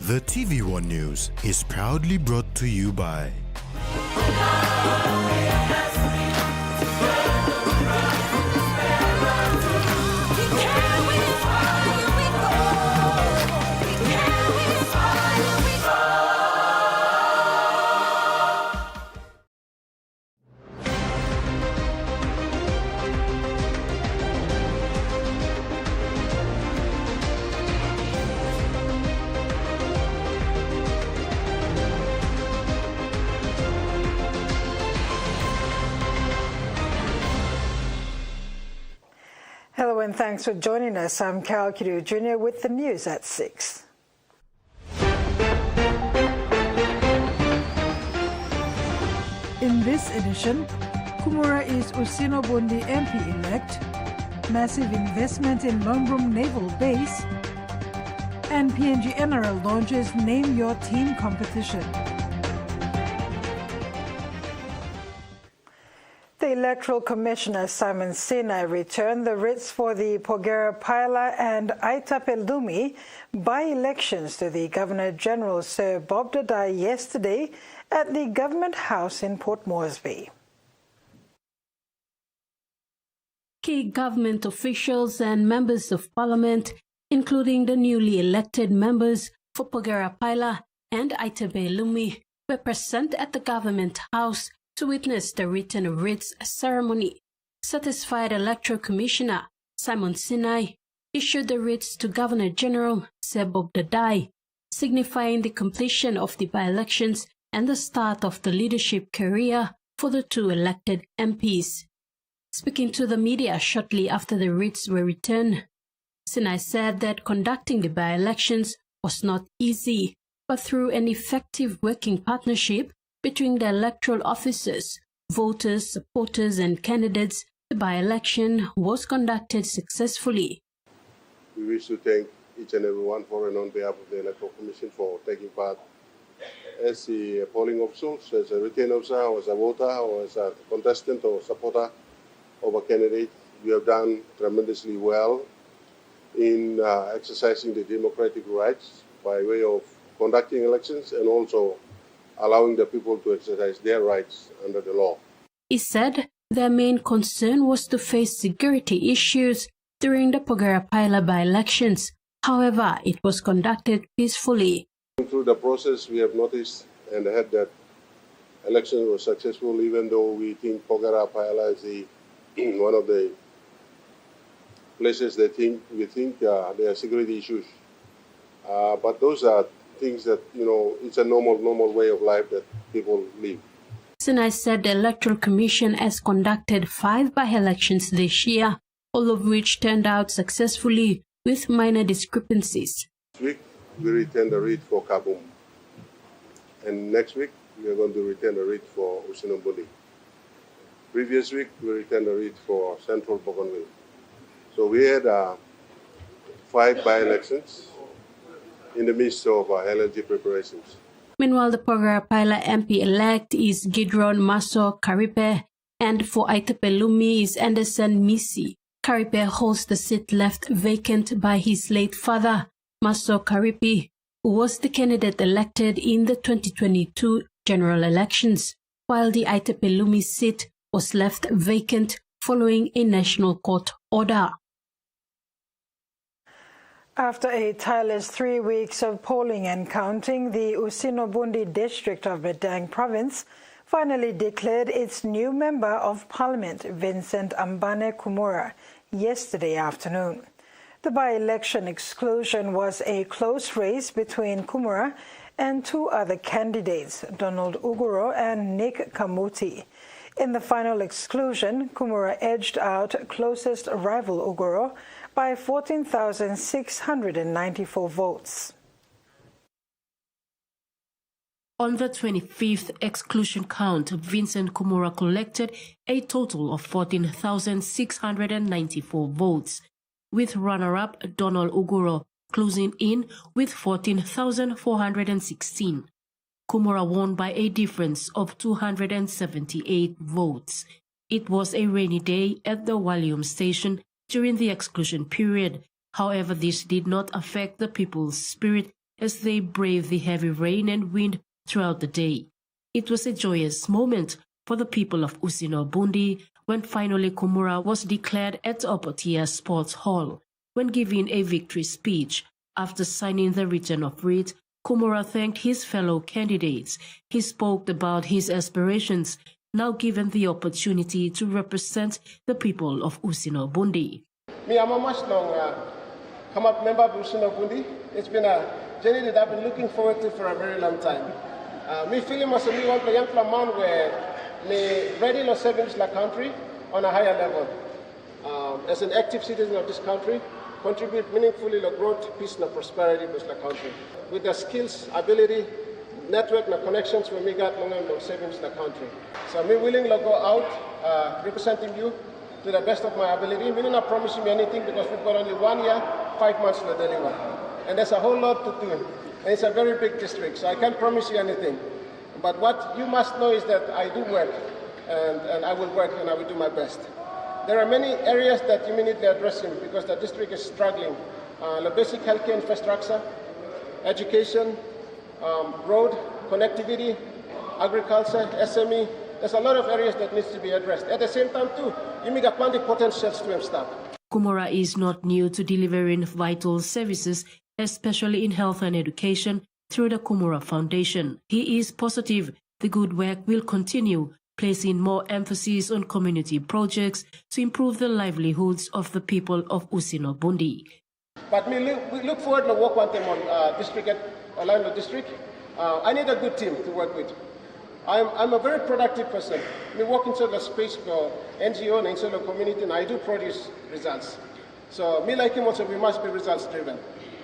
The TVWAN News is proudly brought to you by Hello and thanks for joining us. I'm Carol Kutubu Jr. with the news at 6. In this edition, Kumura is Bundi MP elect, massive investment in Lombrum Naval Base, and PNG NRL launches Name Your Team competition. The Electoral Commissioner Simon Sinai returned the writs for the Pogera Paila and Aitapelumi by-elections to the Governor-General Sir Bob Dadai yesterday at the Government House in Port Moresby. Key government officials and members of Parliament, including the newly elected members for Pogera Paila and Aitapelumi, were present at the Government House to witness the written writs ceremony. Satisfied Electoral Commissioner Simon Sinai issued the writs to Governor-General Sir Bob Dadai, signifying the completion of the by-elections and the start of the leadership career for the two elected MPs. Speaking to the media shortly after the writs were returned, Sinai said that conducting the by-elections was not easy, but through an effective working partnership between the electoral officers, voters, supporters and candidates, the by-election was conducted successfully. We wish to thank each and every one for and on behalf of the Electoral Commission for taking part as the polling officials, as a returning officer, or as a voter, or as a contestant or supporter of a candidate. You have done tremendously well in exercising the democratic rights by way of conducting elections and also allowing the people to exercise their rights under the law. He said their main concern was to face security issues during the Pogera Paila by-elections. However, it was conducted peacefully. Through the process, we have noticed and heard that election was successful, even though we think Pogera Paila is one of the places that we think there are security issues. But those are things that, it's a normal way of life that people live. Sinai said the Electoral Commission has conducted 5 by-elections this year, all of which turned out successfully with minor discrepancies. This week, we return the writ for Kabum. And next week, we are going to return the writ for Bundi. Previous week, we returned the writ for Central Bougainville. So we had 5 by-elections in the midst of LNG preparations. Meanwhile, the Pogera Paila MP-elect is Gidron Maso Karipe, and for Aitapelumi is Anderson Misi. Karipe holds the seat left vacant by his late father, Maso Karipe, who was the candidate elected in the 2022 general elections, while the Aitapelumi seat was left vacant following a national court order. After a tireless 3 weeks of polling and counting, the Bundi district of Madang province finally declared its new Member of Parliament, Vincent Ambane Kumura, yesterday afternoon. The by-election exclusion was a close race between Kumura and 2 other candidates, Donald Uguro and Nick Kamuti. In the final exclusion, Kumura edged out closest rival Uguro by 14,694 votes. On the 25th exclusion count, Vincent Kumura collected a total of 14,694 votes, with runner-up Donald Uguro closing in with 14,416. Kumura won by a difference of 278 votes. It was a rainy day at the Wallium station during the exclusion period. However, this did not affect the people's spirit as they braved the heavy rain and wind throughout the day. It was a joyous moment for the people of Bundi when finally Kumura was declared at Opotia Sports Hall. When giving a victory speech after signing the Written of Writ, Kumura thanked his fellow candidates. He spoke about his aspirations, now given the opportunity to represent the people of Bundi. Me, I'm a much long come up member of Bundi. It's been a journey that I've been looking forward to for a very long time. Me feeling myself, me want to young man where me ready to serve the country on a higher level. As an active citizen of this country, contribute meaningfully to growth, peace, and prosperity of the country. With the skills, ability, network, and connections we got long serving the country. So I'm willing to go out representing you to the best of my ability. I'm not promising you anything because we've got only 1 year, 5 months to deliver. And there's a whole lot to do. And it's a very big district, so I can't promise you anything. But what you must know is that I do work, and I will work, and I will do my best. There are many areas that you may need to address because the district is struggling. The basic healthcare infrastructure, education, road, connectivity, agriculture, SME. There's a lot of areas that needs to be addressed. At the same time, too, you may get plenty potentials to start. Kumura is not new to delivering vital services, especially in health and education, through the Kumura Foundation. He is positive the good work will continue, placing more emphasis on community projects to improve the livelihoods of the people of Bundi. But we look forward to work one time on district, Orlando district. I need a good team to work with. I'm a very productive person. We work inside the space for NGO and inside the community, and I do produce results. So me like him also, we must be results driven.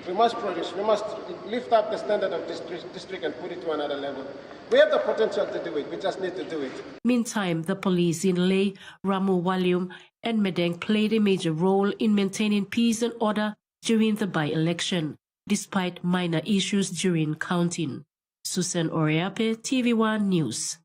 We must produce, we must lift up the standard of this district and put it to another level. We have the potential to do it, we just need to do it. Meantime, the police in Leh, Ramu Walium and Madang played a major role in maintaining peace and order during the by-election, despite minor issues during counting. Susan Oriape, TVWAN News.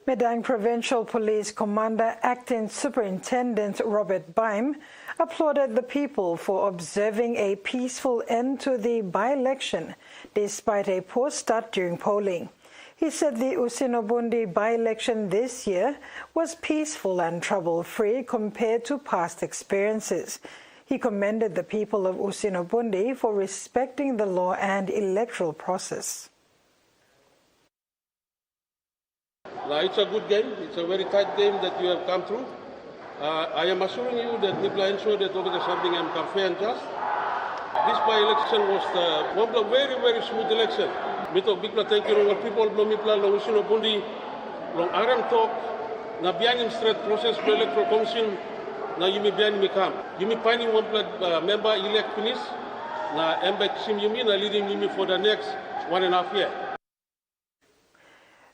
Madang Provincial Police Commander Acting Superintendent Robert Baim applauded the people for observing a peaceful end to the by-election despite a poor start during polling. He said the Bundi by-election this year was peaceful and trouble-free compared to past experiences. He commended the people of Bundi for respecting the law and electoral process. It's a good game. It's a very tight game that you have come through. I am assuring you that we will ensure that all the something and fair and just. This by-election was one of very, very smooth election. Big thank you to people of Bundi, long Aram talk, na biyanim straight process for electoral commission, na yumi biyanim kam. Yumi finding one member elect finish, na embek sim yumi na leading yumi for the next 1.5 years.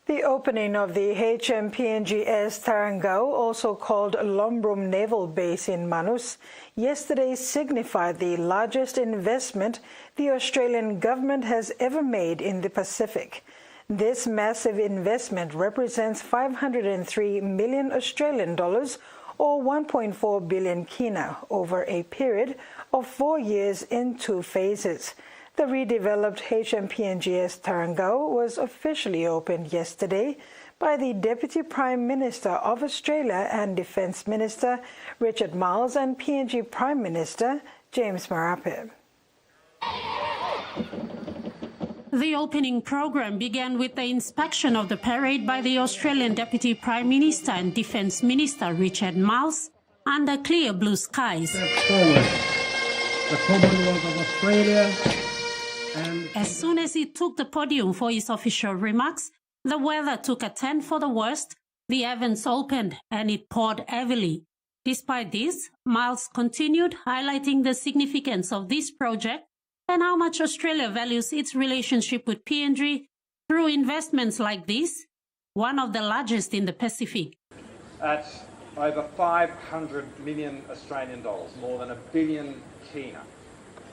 The opening of the HMPNGS Tarangau, also called Lombrum Naval Base in Manus, yesterday signified the largest investment the Australian government has ever made in the Pacific. This massive investment represents 503 million Australian dollars or 1.4 billion kina over a period of 4 years in 2 phases. The redeveloped HMPNGS Tarangau was officially opened yesterday by the Deputy Prime Minister of Australia and Defence Minister Richard Marles and PNG Prime Minister James Marape. The opening program began with the inspection of the parade by the Australian Deputy Prime Minister and Defence Minister Richard Marles under clear blue skies. Forward, the Commonwealth of Australia. As soon as he took the podium for his official remarks, the weather took a turn for the worst. The events opened and it poured heavily. Despite this, Miles continued highlighting the significance of this project and how much Australia values its relationship with PNG through investments like this, one of the largest in the Pacific. At over 500 million Australian dollars, more than $1 billion kina.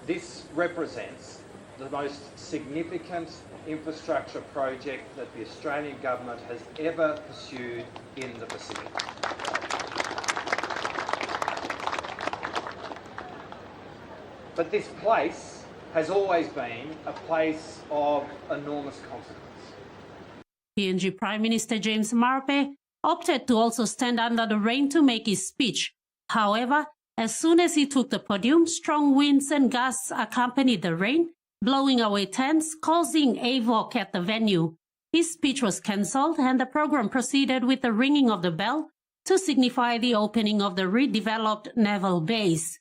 This represents the most significant infrastructure project that the Australian government has ever pursued in the Pacific. But this place has always been a place of enormous consequence. PNG Prime Minister James Marape opted to also stand under the rain to make his speech. However, as soon as he took the podium, strong winds and gusts accompanied the rain, blowing away tents, causing AVOC at the venue. His speech was cancelled and the program proceeded with the ringing of the bell to signify the opening of the redeveloped naval base.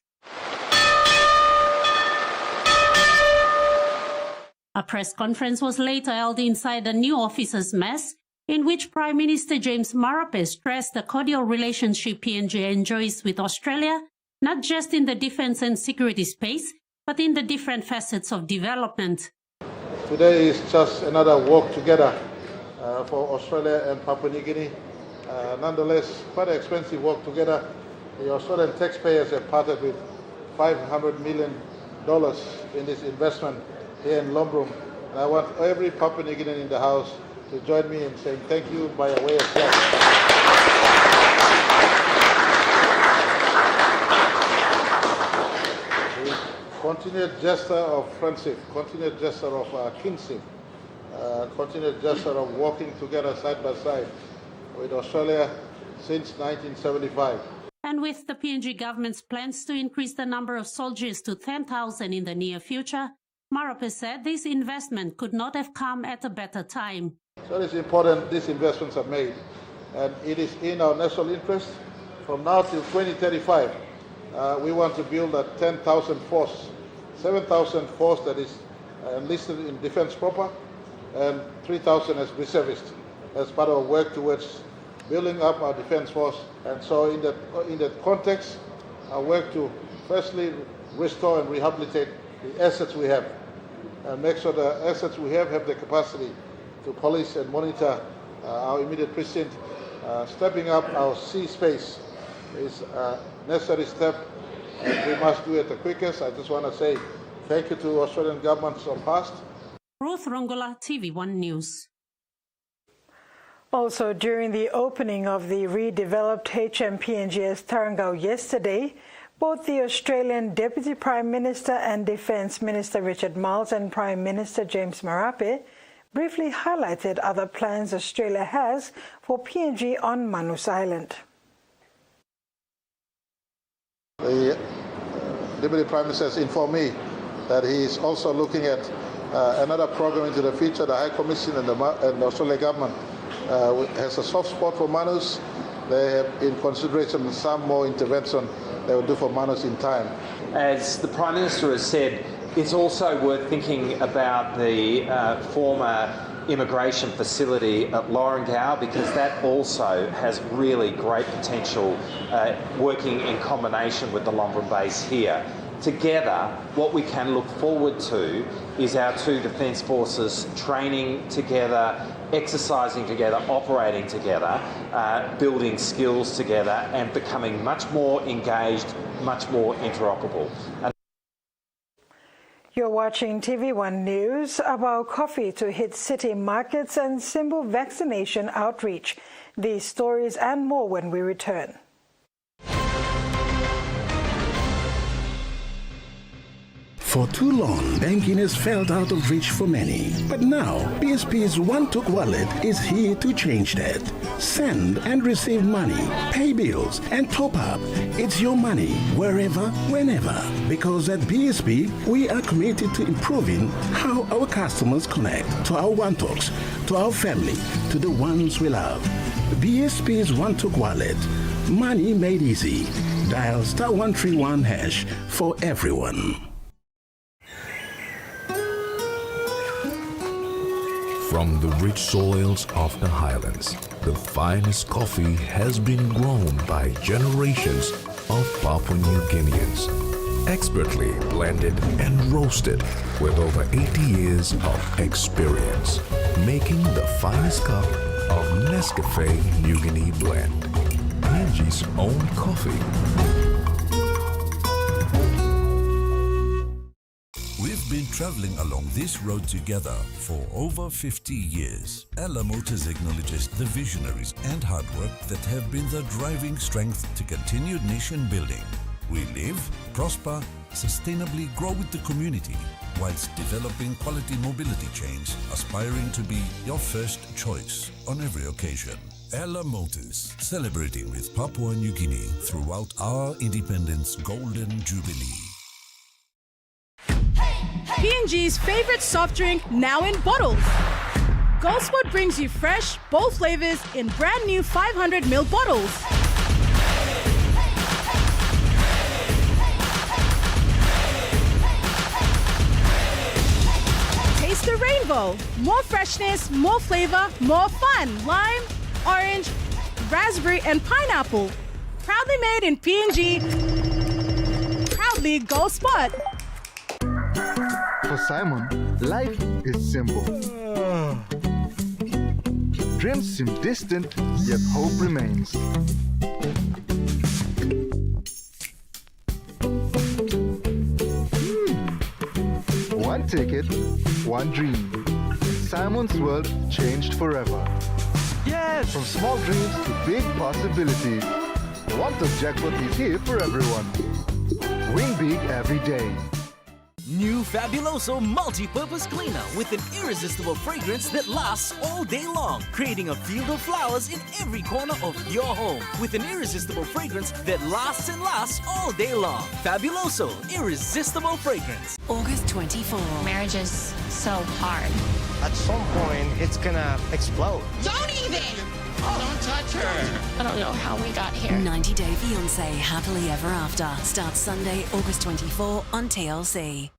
A press conference was later held inside the new officers' mess, in which Prime Minister James Marape stressed the cordial relationship PNG enjoys with Australia, not just in the defence and security space, but in the different facets of development. Today is just another walk together for Australia and Papua New Guinea. Nonetheless, quite an expensive walk together. The Australian taxpayers have parted with $500 million in this investment here in Lombrum. And I want every Papua New Guinean in the House to join me in saying thank you by a way of flag. Continued gesture of friendship, continued gesture of kinship, continued gesture of working together side by side with Australia since 1975. And with the PNG government's plans to increase the number of soldiers to 10,000 in the near future, Marape said this investment could not have come at a better time. So it's important these investments are made, and it is in our national interest. From now till 2035, we want to build a 10,000 force, 7,000 force that is enlisted in defence proper, and 3,000 as reservists, as part of our work towards building up our defence force. And so in that context, our work to firstly restore and rehabilitate the assets we have, and make sure the assets we have the capacity to police and monitor our immediate precinct. Stepping up our sea space is a necessary step, and we must do it the quickest. I just want to say thank you to Australian governments of past. Ruth Rongola, TV1 News. Also, during the opening of the redeveloped HMPNGS Tarangau yesterday, both the Australian Deputy Prime Minister and Defence Minister Richard Marles and Prime Minister James Marape briefly highlighted other plans Australia has for PNG on Manus Island. The Deputy Prime Minister has informed me that he is also looking at another program into the future. The High Commission and the Australian government has a soft spot for Manus. They have in consideration some more intervention they will do for Manus in time. As the Prime Minister has said, it's also worth thinking about the former immigration facility at Lorengau, because that also has really great potential working in combination with the Lombrum Base here. Together, what we can look forward to is our two defence forces training together, exercising together, operating together, building skills together, and becoming much more engaged, much more interoperable. You're watching TV1 News. Abau coffee to hit city markets and Simbu vaccination outreach. These stories and more when we return. For too long, banking has felt out of reach for many. But now, BSP's One-Took Wallet is here to change that. Send and receive money, pay bills, and top up. It's your money, wherever, whenever. Because at BSP, we are committed to improving how our customers connect to our One-Talks, to our family, to the ones we love. BSP's One-Took Wallet. Money made easy. Dial *131# for everyone. From the rich soils of the highlands, the finest coffee has been grown by generations of Papua New Guineans, expertly blended and roasted with over 80 years of experience, making the finest cup of Nescafe New Guinea blend, PNG's own coffee. We've been traveling along this road together for over 50 years. Ella Motors acknowledges the visionaries and hard work that have been the driving strength to continued nation building. We live, prosper, sustainably grow with the community whilst developing quality mobility chains, aspiring to be your first choice on every occasion. Ella Motors, celebrating with Papua New Guinea throughout our independence golden jubilee. PNG's favorite soft drink now in bottles. Goldspot brings you fresh, bold flavors in brand new 500ml bottles. Taste the rainbow. More freshness, more flavor, more fun. Lime, orange, raspberry, and pineapple. Proudly made in PNG. Proudly Goldspot. For Simon, life is simple. Dreams seem distant, yet hope remains. One ticket, one dream. Simon's world changed forever. Yes! From small dreams to big possibilities. The One-Top Jackpot is here for everyone. Win big every day. New Fabuloso multi-purpose cleaner with an irresistible fragrance that lasts all day long, creating a field of flowers in every corner of your home with an irresistible fragrance that lasts and lasts all day long. Fabuloso, irresistible fragrance. August 24. Marriage is so hard. At some point, it's gonna explode. Don't even! Don't touch her. I don't know how we got here. 90 Day Fiancé Happily Ever After starts Sunday, August 24 on TLC.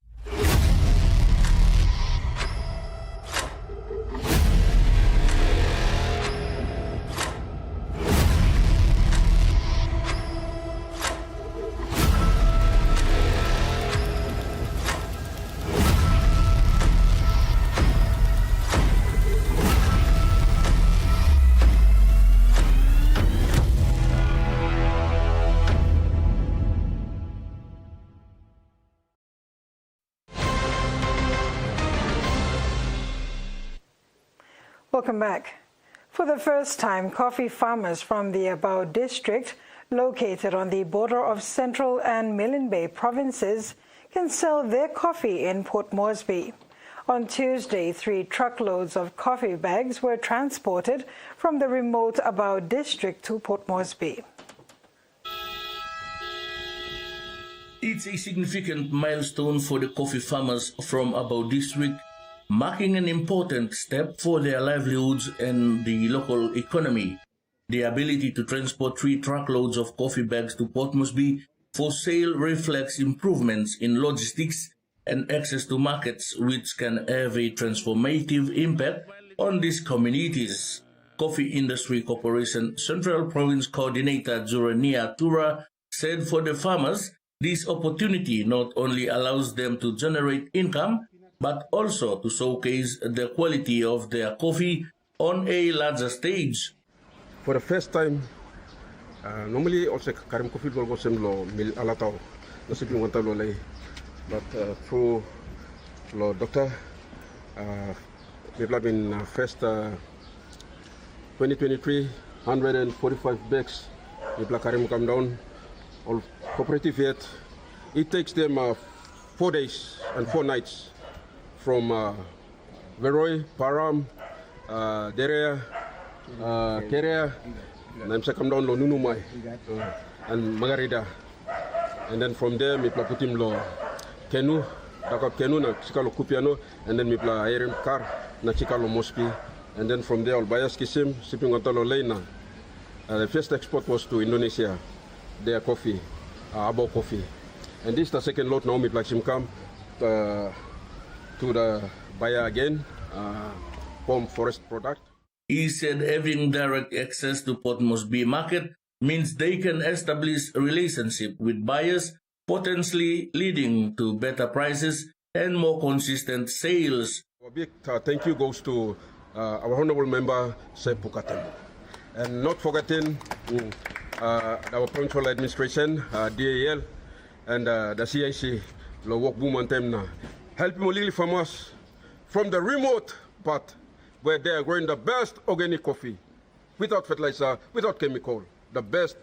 Welcome back. For the first time, coffee farmers from the Abau district, located on the border of Central and Milne Bay provinces, can sell their coffee in Port Moresby. On Tuesday, 3 truckloads of coffee bags were transported from the remote Abau district to Port Moresby. It's a significant milestone for the coffee farmers from Abau district, marking an important step for their livelihoods and the local economy. The ability to transport 3 truckloads of coffee bags to Port Moresby for sale reflects improvements in logistics and access to markets, which can have a transformative impact on these communities. Coffee Industry Corporation Central Province Coordinator Zurania Tura said for the farmers, this opportunity not only allows them to generate income, but also to showcase the quality of their coffee on a larger stage. For the first time, normally also karim coffee will go semlo mil alatao, no siping wanta lo lay, but through lo doctor, we've been first 2023 145 bags. We've karim come down, all cooperative yet. It takes them 4 days and 4 nights. From Veroy, Param, Derea, Kerea, and I'm come down lo Nunumai and Magarida. And then from there, me put him lo Kenu, Dakap Kenu, na Chikalo Kupiano, and then me pla Iron Car, na Chikalo Mospi. And then from there, I'll buy a skisim, sipping on Talo Lena. The first export was to Indonesia, their coffee, Abau coffee. And this is the second lot now, me pla Simcam. To the buyer again, palm forest product. He said having direct access to Port Moresby market means they can establish a relationship with buyers, potentially leading to better prices and more consistent sales. A big thank you goes to our honorable member, Sep Pukatem. And not forgetting our provincial administration, DAL, and the CIC, the work boom on them now. Helping Molili farmers from the remote part where they are growing the best organic coffee without fertilizer, without chemical, the best.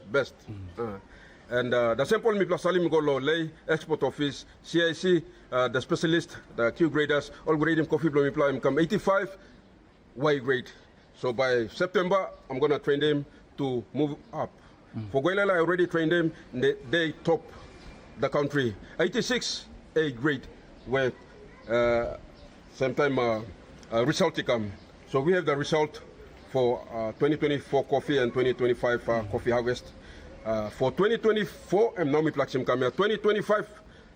And the sample mi plus salim golo lay export office CIC the specialist the Q graders all grading coffee blow mi plus come 85 Y grade. So by September I'm gonna train them to move up. For Guayala I already trained them. They top the country 86 A grade where sometime result to come. So we have the result for 2024 coffee and 2025 coffee harvest. For 2024, I'm now Miplaxim Kamia. 2025,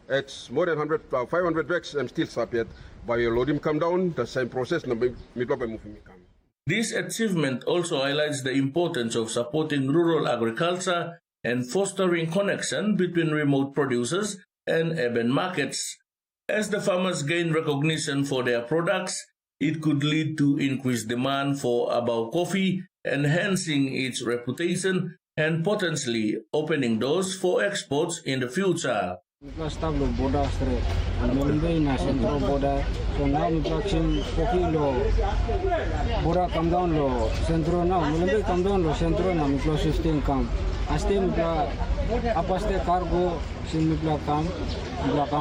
it's more than 500 bags. I'm still sapient. By loading come down, the same process. This achievement also highlights the importance of supporting rural agriculture and fostering connection between remote producers and urban markets. As the farmers gain recognition for their products, it could lead to increased demand for Abau coffee, enhancing its reputation and potentially opening doors for exports in the future. Border straight, and na central border. So now we production coffee lo border come down lo central now. Mulai come down lo central na we system come. Aste we apa ste cargo sim we come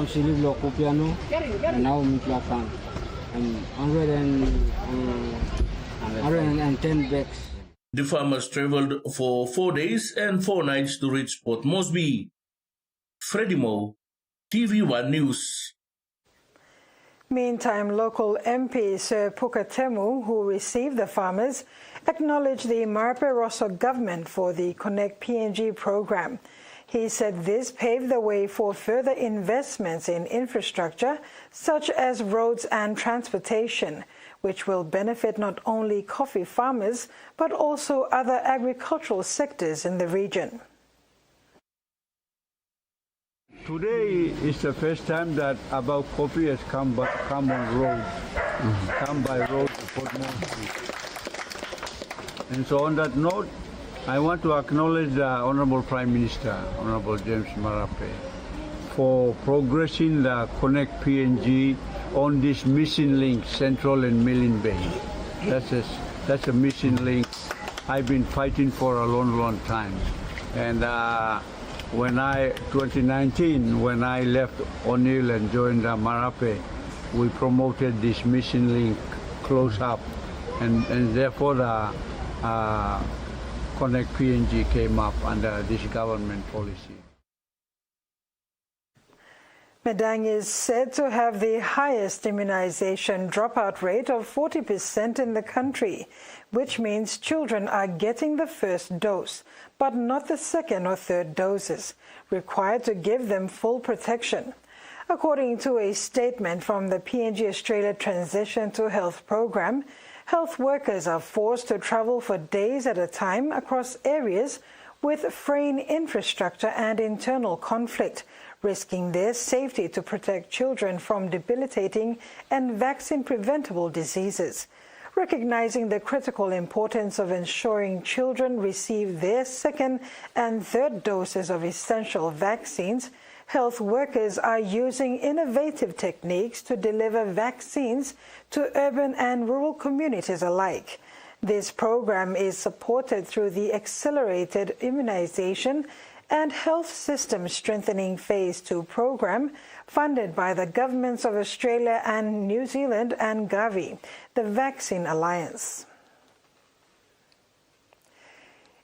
silib lo kopiano. Now we come and 110 bags. The farmers traveled for 4 days and 4 nights to reach Port Moresby. Freddie Moe, TVWAN News. Meantime, local MP Sir Pukatemu, who received the farmers, acknowledged the Marape Rosso government for the Connect PNG program. He said this paved the way for further investments in infrastructure, such as roads and transportation, which will benefit not only coffee farmers, but also other agricultural sectors in the region. Today is the first time that Abau coffee has come on road, come by road to Port Moresby. And so on that note, I want to acknowledge the Honorable Prime Minister, Honorable James Marape, for progressing the Connect PNG on this missing link, Central and Milne Bay. That's a missing link I've been fighting for a long time. And 2019, when I left O'Neill and joined Marape, we promoted this missing link close up. And therefore the Connect PNG came up under this government policy. Madang is said to have the highest immunization dropout rate of 40% in the country, which means children are getting the first dose, but not the second or third doses, required to give them full protection. According to a statement from the PNG Australia Transition to Health Program, health workers are forced to travel for days at a time across areas with fraying infrastructure and internal conflict, risking their safety to protect children from debilitating and vaccine-preventable diseases. Recognizing the critical importance of ensuring children receive their second and third doses of essential vaccines, health workers are using innovative techniques to deliver vaccines to urban and rural communities alike. This program is supported through the Accelerated Immunization and Health System Strengthening Phase 2 program, funded by the governments of Australia and New Zealand and Gavi, the Vaccine Alliance.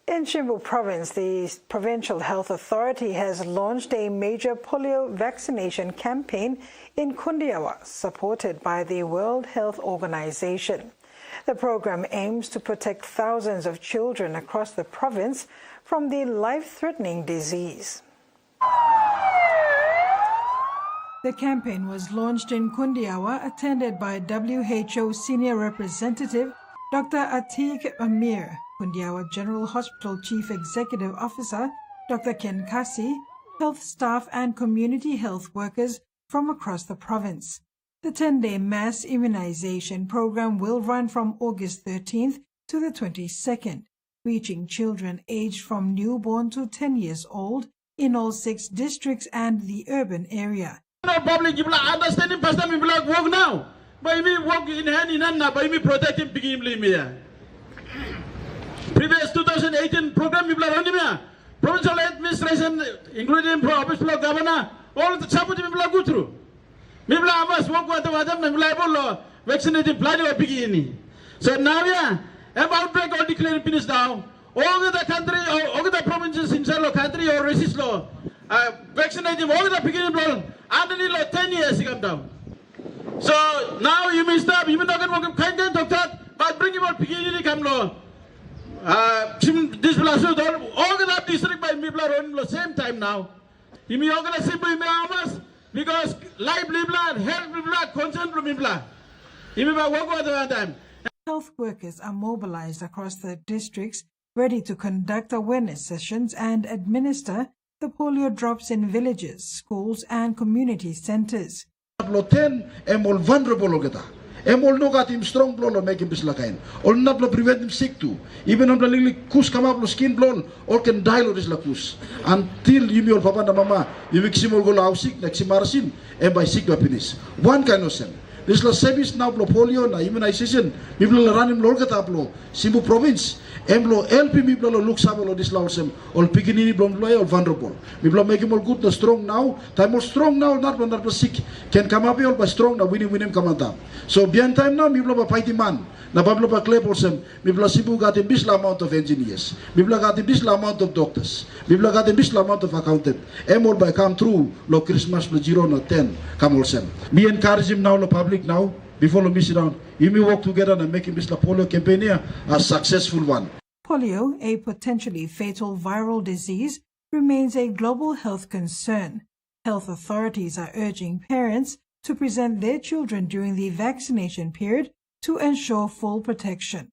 In Simbu Province, the Provincial Health Authority has launched a major polio vaccination campaign in Kundiawa, supported by the World Health Organization. The program aims to protect thousands of children across the province from the life-threatening disease. The campaign was launched in Kundiawa, attended by WHO Senior Representative Dr. Atiq Amir, Kundiawa General Hospital Chief Executive Officer Dr. Ken Kasi, health staff and community health workers from across the province. The 10-day mass immunization program will run from August 13th to the 22nd, reaching children aged from newborn to 10 years old in all 6 districts and the urban area. Public understanding first time people like work now. By me work in hand in hand, by me protecting begin me. Previous 2018 program people are only me. provincial administration, including province governor, all the support people go through. People are us work with them and reliable vaccinated plenty of beginning. So now, yeah, about break or declared finish now. All the country, all the provinces in the country or racist law, vaccinating all the beginning law, under law 10 years to come down. So now you may stop, you may not get kind of doctor, but bring him out beginning come law. This plus all the district by people are on the same time now. You may organize Simbu, you may almost because life blood, health blood, concern from blood. You may work with the time. Health workers are mobilized across the districts, ready to conduct awareness sessions and administer the polio drops in villages, schools and community centers. Emol vulnerable kita. Emol no got him strong blow make him bislakain. Or not prevent him sick too. Even on the lily kus come up skin blown or can die or is lakus. Until you mean papa and mama, you make simol go lao sick, like simarasin, and by sick happiness. One kind of sen. This la service now polio na immunization. People run him lorgata plo Simbu province. Emblo LP people look sabalo this lawsem all pikinini blom loy all vulnerable. People make him all good the strong now. Time more strong now not when they're sick can come up all by strong now winning come down. So beyond time now people are fighting man. Na Pablo pa clay porsem people Simbu got a bisla amount of engineers. People got a bisla amount of doctors. People got a bisla amount of accountant. All by come through lo Christmas lo Girona 10 come all sem. Me encourage him now lo public now. Before we miss it down, you may work together and make this polio campaign here a successful one. Polio, a potentially fatal viral disease, remains a global health concern. Health authorities are urging parents to present their children during the vaccination period to ensure full protection.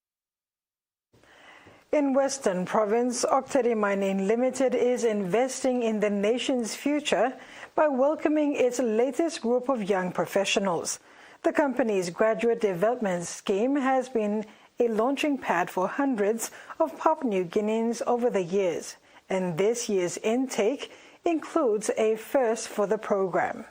In Western Province, Octady Mining Limited is investing in the nation's future by welcoming its latest group of young professionals. The company's graduate development scheme has been a launching pad for hundreds of Papua New Guineans over the years, and this year's intake includes a first for the program.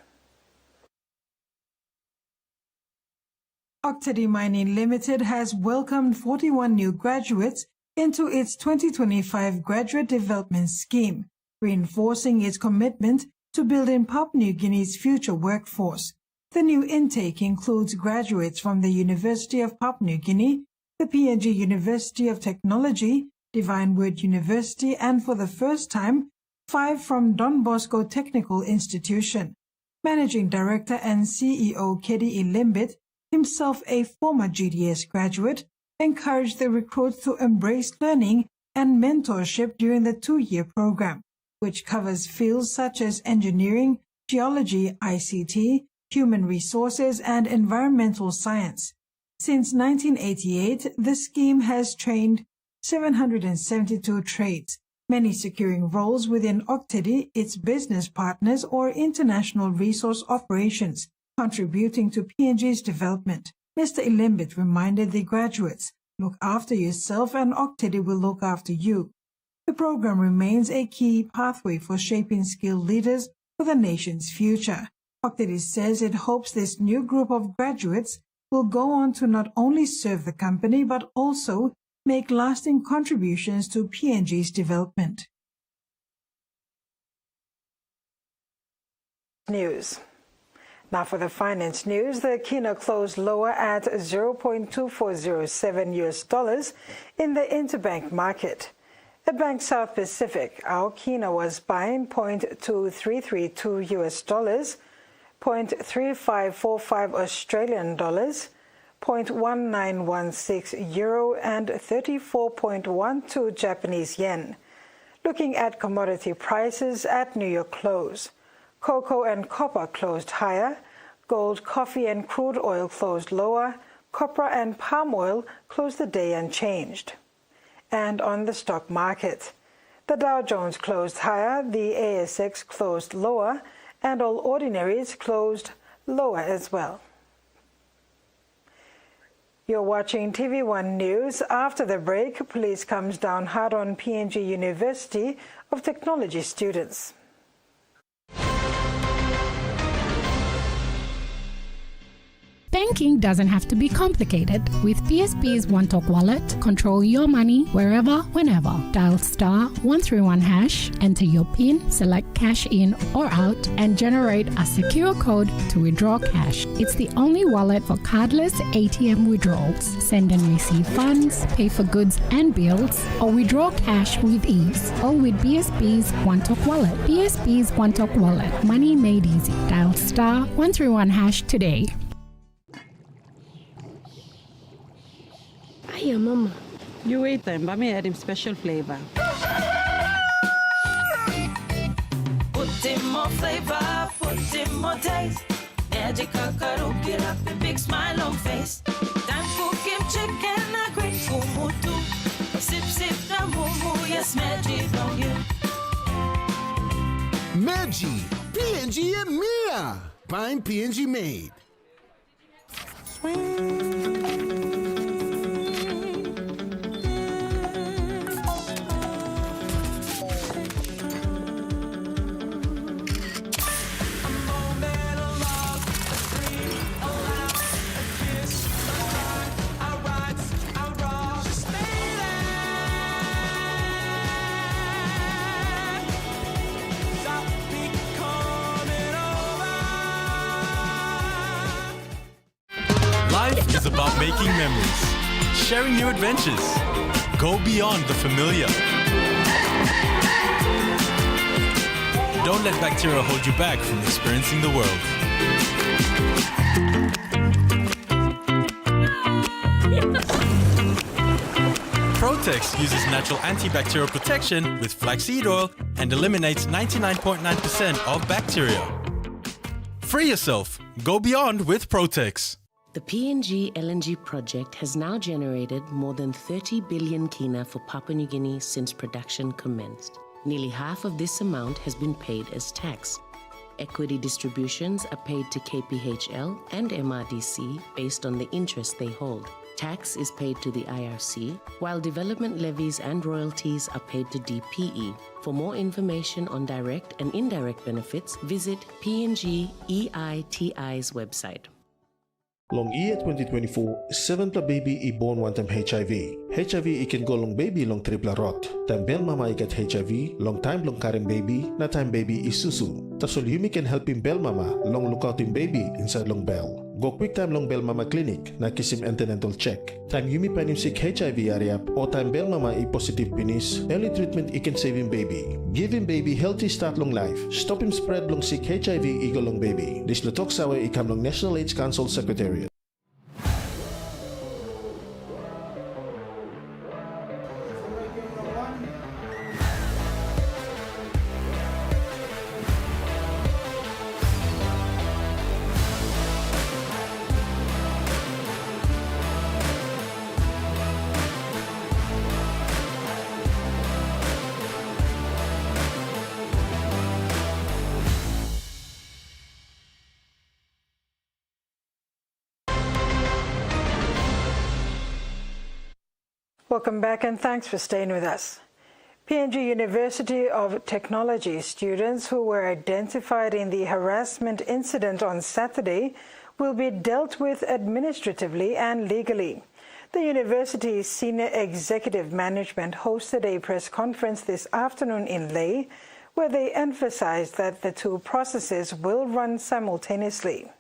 Octady Mining Limited has welcomed 41 new graduates into its 2025 graduate development scheme, reinforcing its commitment to building Papua New Guinea's future workforce. The new intake includes graduates from the University of Papua New Guinea, the PNG University of Technology, Divine Word University, and for the first time, 5 from Don Bosco Technical Institution. Managing Director and CEO Kedi Ilimbit, himself a former GDS graduate, encouraged the recruits to embrace learning and mentorship during the 2-year program, which covers fields such as engineering, geology, ICT, human resources, and environmental science. Since 1988, the scheme has trained 772 trades, many securing roles within Octady, its business partners, or international resource operations, contributing to PNG's development. Mr. Ilimbit reminded the graduates, look after yourself and Octady will look after you. The program remains a key pathway for shaping skilled leaders for the nation's future. Octady says it hopes this new group of graduates will go on to not only serve the company but also make lasting contributions to PNG's development. News. Now for the finance news, the kina closed lower at $0.2407 in the interbank market. At Bank South Pacific, our kina was buying $0.2332, $0.3545 Australian dollars, $0.1916 euro, and 34.12 Japanese yen. Looking at commodity prices at New York close, cocoa and copper closed higher, gold, coffee, and crude oil closed lower, copra and palm oil closed the day unchanged. And on the stock market, the Dow Jones closed higher, the ASX closed lower, and all ordinaries closed lower as well. You're watching TV1 News. After the break, police comes down hard on PNG University of Technology students. Bank Banking doesn't have to be complicated. With PSP's One Talk Wallet, control your money wherever, whenever. Dial *131#, enter your PIN, select cash in or out, and generate a secure code to withdraw cash. It's the only wallet for cardless ATM withdrawals. Send and receive funds, pay for goods and bills, or withdraw cash with ease. All with PSP's One Talk Wallet. PSP's One Talk Wallet. Money made easy. Dial *131# today. Hiya, Mama. You wait then, but me add him special flavor. Put in more flavor, put in more taste. Magic kakaru, get up a big smile on face. Time cook him chicken, a great kumutu. Sip, sip, na mumu, yes, magic on you. Maggi, PNG and Mia. Fine PNG made. Life is about making memories, sharing new adventures. Go beyond the familiar. Don't let bacteria hold you back from experiencing the world. Protex uses natural antibacterial protection with flaxseed oil and eliminates 99.9% of bacteria. Free yourself. Go beyond with Protex. The PNG LNG project has now generated more than 30 billion kina for Papua New Guinea since production commenced. Nearly half of this amount has been paid as tax. Equity distributions are paid to KPHL and MRDC based on the interest they hold. Tax is paid to the IRC, while development levies and royalties are paid to DPE. For more information on direct and indirect benefits, visit PNG EITI's website. Long year 2024, 7th baby I born one time HIV. HIV I can go long baby long triple rot. Time bel mama I get HIV, long time long carrying baby, na time baby I susu. Tasol Yumi can help him bel mama, long look out him baby inside long bell. Go quick time long bel mama clinic, na kiss him antenatal check. Time Yumi pan him sick HIV area, or time bel mama I positive penis, early treatment I can save him baby. Give him baby healthy start long life. Stop him spread long sick HIV I go long baby. This lutok sawa I come long National AIDS Council Secretariat. Welcome back and thanks for staying with us. PNG University of Technology students who were identified in the harassment incident on Saturday will be dealt with administratively and legally. The university's senior executive management hosted a press conference this afternoon in Lae, where they emphasized that the two processes will run simultaneously.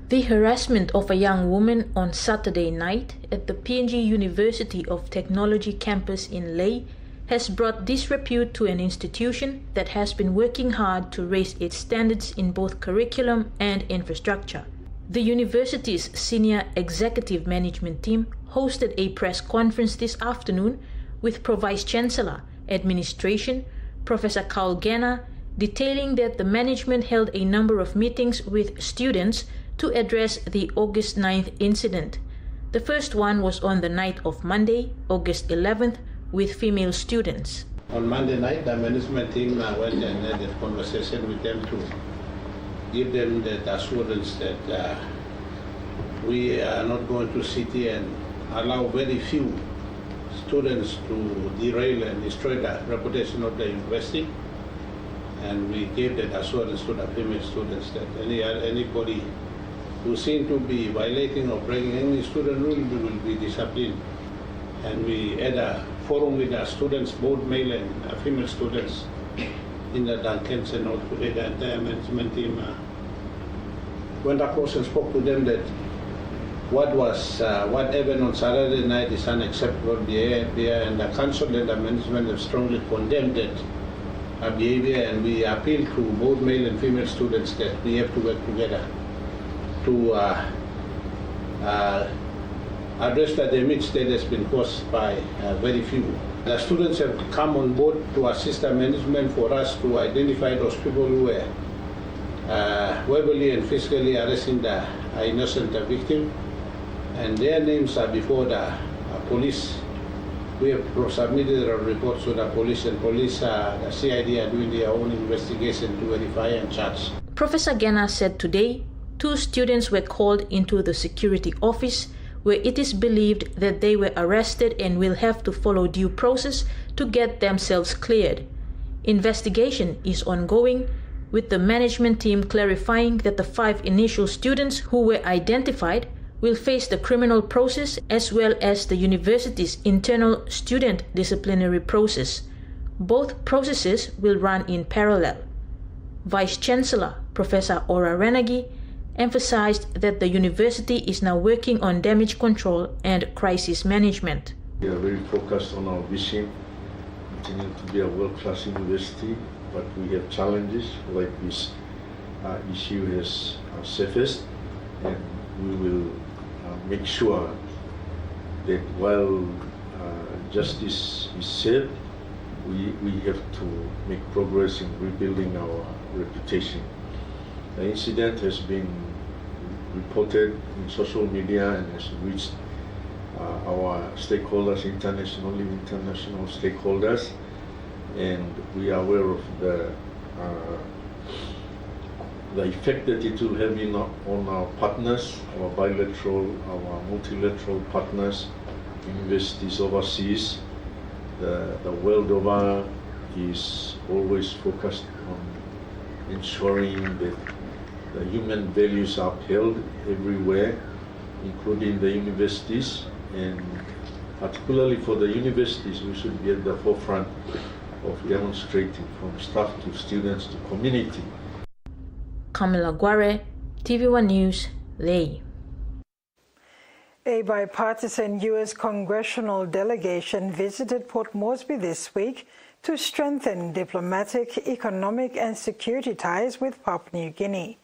The harassment of a young woman on Saturday night at the PNG University of Technology campus in Lae has brought disrepute to an institution that has been working hard to raise its standards in both curriculum and infrastructure. The university's senior executive management team hosted a press conference this afternoon with Pro-Vice-Chancellor, Administration, Professor Carl Gena, detailing that the management held a number of meetings with students to address the August 9th incident. The first one was on the night of Monday, August 11th, with female students. On Monday night, the management team went and had a conversation with them to give them that assurance that we are not going to sit here and allow very few students to derail and destroy the reputation of the university. And we gave that assurance to the female students that anybody who seem to be violating or breaking any student rule will be disciplined. And we had a forum with the students, both male and female students, in the Duncans, and all today the entire management team went across and spoke to them that what happened on Saturday night is unacceptable behavior, and the council and the management have strongly condemned that behavior, and we appeal to both male and female students that we have to work together to address the damage that has been caused by very few. The students have come on board to assist the management for us to identify those people who were verbally and physically arresting the innocent victim, and their names are before the police. We have submitted a report to the police, and the CID are doing their own investigation to verify and charge. Professor Gena said today 2 students were called into the security office, where it is believed that they were arrested and will have to follow due process to get themselves cleared. Investigation is ongoing, with the management team clarifying that the 5 initial students who were identified will face the criminal process as well as the university's internal student disciplinary process. Both processes will run in parallel. Vice Chancellor Professor Ora Renagi emphasized that the university is now working on damage control and crisis management. We are very focused on our vision, continue to be a world-class university, but we have challenges like this issue has surfaced, and we will make sure that while justice is served, we have to make progress in rebuilding our reputation. The incident has been reported in social media and has reached our stakeholders, international stakeholders, and we are aware of the effect that it will have on our partners, our bilateral, our multilateral partners, universities overseas. The world over is always focused on ensuring that the human values are upheld everywhere, including the universities, and particularly for the universities, we should be at the forefront of demonstrating from staff to students to community. Kamila Guare, TV1 News, Lae. A bipartisan U.S. congressional delegation visited Port Moresby this week to strengthen diplomatic, economic and security ties with Papua New Guinea.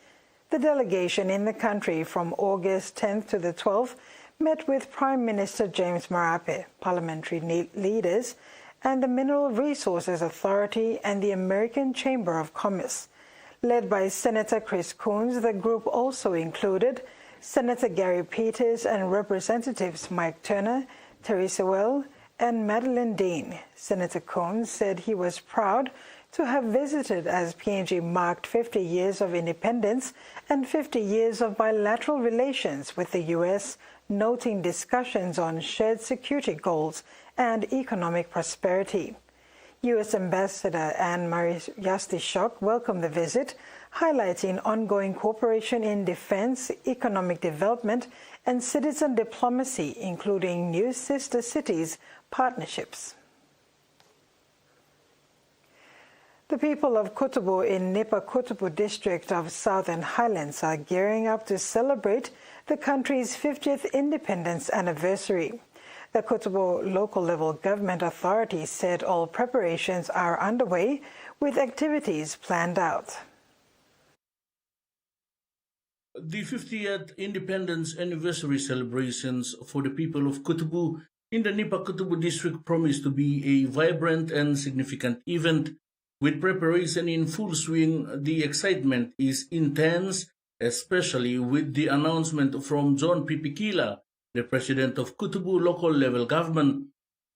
The delegation in the country from August 10th to the 12th met with Prime Minister James Marape, parliamentary leaders, and the Mineral Resources Authority and the American Chamber of Commerce. Led by Senator Chris Coons, the group also included Senator Gary Peters and Representatives Mike Turner, Teresa Well, and Madeline Dean. Senator Coons said he was proud to have visited as PNG marked 50 years of independence and 50 years of bilateral relations with the U.S., noting discussions on shared security goals and economic prosperity. U.S. Ambassador Anne-Marie Yastishok welcomed the visit, highlighting ongoing cooperation in defense, economic development, and citizen diplomacy, including new sister cities partnerships. The people of Kutubu in Nipa Kutubu district of Southern Highlands are gearing up to celebrate the country's 50th independence anniversary. The Kutubu local level government authority said all preparations are underway with activities planned out. The 50th Independence Anniversary celebrations for the people of Kutubu in the Nipa Kutubu district promise to be a vibrant and significant event. With preparation in full swing, the excitement is intense, especially with the announcement from John Pipikila, the president of Kutubu local level government.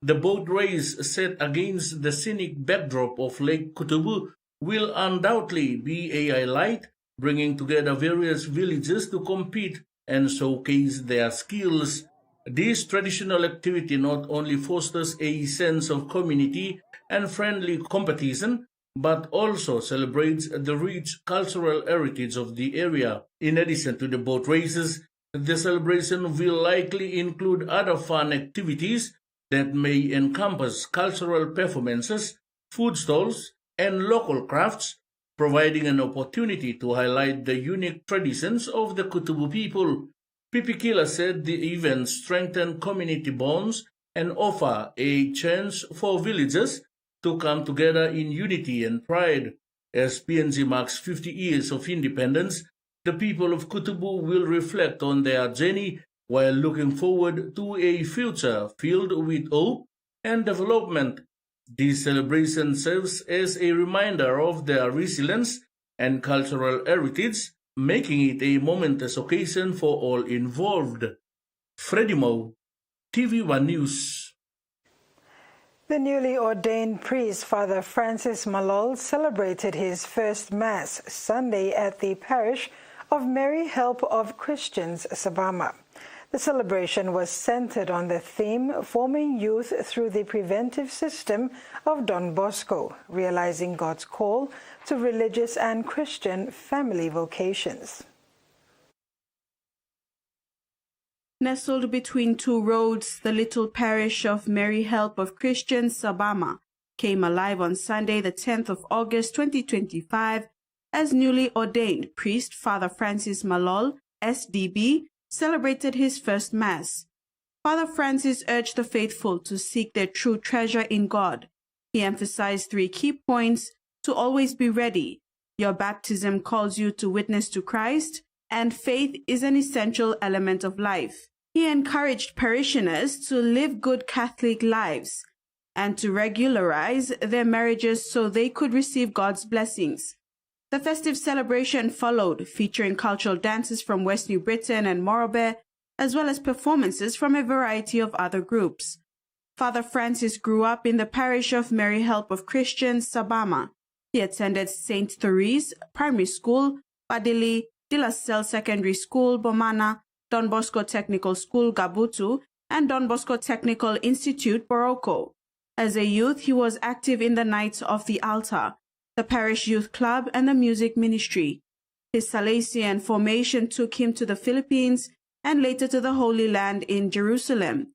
The boat race set against the scenic backdrop of Lake Kutubu will undoubtedly be a highlight, bringing together various villages to compete and showcase their skills. This traditional activity not only fosters a sense of community and friendly competition, but also celebrates the rich cultural heritage of the area. In addition to the boat races, the celebration will likely include other fun activities that may encompass cultural performances, food stalls, and local crafts, providing an opportunity to highlight the unique traditions of the Kutubu people. Pipikila said the event strengthen community bonds and offer a chance for villagers to come together in unity and pride. As PNG marks 50 years of independence, the people of Kutubu will reflect on their journey while looking forward to a future filled with hope and development. This celebration serves as a reminder of their resilience and cultural heritage, making it a momentous occasion for all involved. Freddie Moe, TVWAN News. The newly ordained priest, Father Francis Malol, celebrated his first Mass Sunday at the parish of Mary Help of Christians, Sabama. The celebration was centered on the theme, Forming Youth Through the Preventive System of Don Bosco, realizing God's call to religious and Christian family vocations. Nestled between two roads, the little parish of Mary Help of Christians, Sabama, came alive on Sunday, the 10th of August 2025, as newly ordained priest Father Francis Malol, SDB, celebrated his first Mass. Father Francis urged the faithful to seek their true treasure in God. He emphasized 3 key points: to always be ready, your baptism calls you to witness to Christ, and faith is an essential element of life. He encouraged parishioners to live good Catholic lives and to regularize their marriages so they could receive God's blessings. The festive celebration followed, featuring cultural dances from West New Britain and Morobe, as well as performances from a variety of other groups. Father Francis grew up in the parish of Mary Help of Christians, Sabama. He attended St. Therese Primary School, Badili, De La Salle Secondary School, Bomana, Don Bosco Technical School, Gabutu, and Don Bosco Technical Institute, Boroko. As a youth, he was active in the Knights of the Altar, the Parish Youth Club, and the Music Ministry. His Salesian formation took him to the Philippines and later to the Holy Land in Jerusalem.